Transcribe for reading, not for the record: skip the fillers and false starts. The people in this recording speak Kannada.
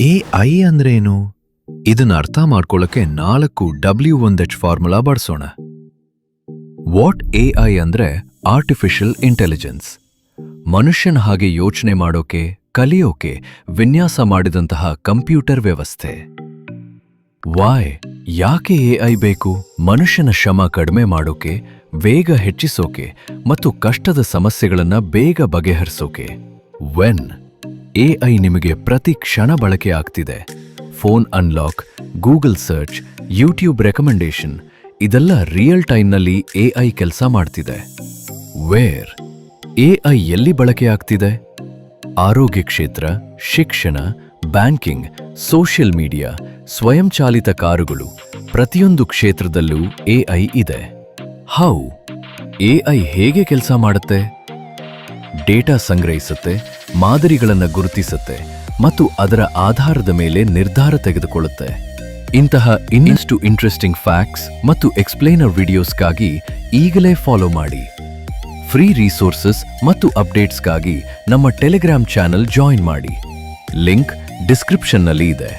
ಎಐ ಅಂದ್ರೇನು? ಇದನ್ನ ಅರ್ಥ ಮಾಡ್ಕೊಳ್ಳಕ್ಕೆ 4 W1H ಫಾರ್ಮುಲಾ ಬಳಸೋಣ. ವಾಟ್ ಎಐ ಅಂದ್ರೆ ಆರ್ಟಿಫಿಷಿಯಲ್ ಇಂಟೆಲಿಜೆನ್ಸ್. ಮನುಷ್ಯನ ಹಾಗೆ ಯೋಚನೆ ಮಾಡೋಕೆ, ಕಲಿಯೋಕೆ ವಿನ್ಯಾಸ ಮಾಡಿದಂತಹ ಕಂಪ್ಯೂಟರ್ ವ್ಯವಸ್ಥೆ. ವೈ, ಯಾಕೆ ಎಐ ಬೇಕು? ಮನುಷ್ಯನ ಶ್ರಮ ಕಡಿಮೆ ಮಾಡೋಕೆ, ವೇಗ ಹೆಚ್ಚಿಸೋಕೆ ಮತ್ತು ಕಷ್ಟದ ಸಮಸ್ಯೆಗಳನ್ನ ಬೇಗ ಬಗೆಹರಿಸೋಕೆ. ವೆನ್ ಎಐ ನಿಮಗೆ ಪ್ರತಿ ಕ್ಷಣ ಬಳಕೆ ಆಗ್ತಿದೆ. Phone unlock, Google search, YouTube recommendation ಇದೆಲ್ಲ ರಿಯಲ್ ಟೈಮ್ನಲ್ಲಿ ಎಐ ಕೆಲಸ ಮಾಡ್ತಿದೆ. ವೇರ್ ಎಐ ಎಲ್ಲಿ ಬಳಕೆ ಆಗ್ತಿದೆ? ಆರೋಗ್ಯ ಕ್ಷೇತ್ರ, ಶಿಕ್ಷಣ, ಬ್ಯಾಂಕಿಂಗ್, ಸೋಷಿಯಲ್ ಮೀಡಿಯಾ, ಸ್ವಯಂಚಾಲಿತ ಕಾರುಗಳು, ಪ್ರತಿಯೊಂದು ಕ್ಷೇತ್ರದಲ್ಲೂ ಎಐ ಇದೆ. ಹೌ ಎಐ ಹೇಗೆ ಕೆಲಸ ಮಾಡುತ್ತೆ? ಡೇಟಾ ಸಂಗ್ರಹಿಸುತ್ತೆ, ಮಾದರಿಗಳನ್ನು ಗುರುತಿಸುತ್ತೆ ಮತ್ತು ಅದರ ಆಧಾರದ ಮೇಲೆ ನಿರ್ಧಾರ ತೆಗೆದುಕೊಳ್ಳುತ್ತೆ. ಇಂತಹ ಇನ್ನಷ್ಟು ಇಂಟ್ರೆಸ್ಟಿಂಗ್ ಫ್ಯಾಕ್ಟ್ಸ್ ಮತ್ತು ಎಕ್ಸ್ಪ್ಲೇನರ್ ವಿಡಿಯೋಸ್ಗಾಗಿ ಈಗಲೇ ಫಾಲೋ ಮಾಡಿ. ಫ್ರೀ ರಿಸೋರ್ಸಸ್ ಮತ್ತು ಅಪ್ಡೇಟ್ಸ್ಗಾಗಿ ನಮ್ಮ ಟೆಲಿಗ್ರಾಮ್ ಚಾನೆಲ್ ಜಾಯಿನ್ ಮಾಡಿ. ಲಿಂಕ್ ಡಿಸ್ಕ್ರಿಪ್ಷನ್ನಲ್ಲಿ ಇದೆ.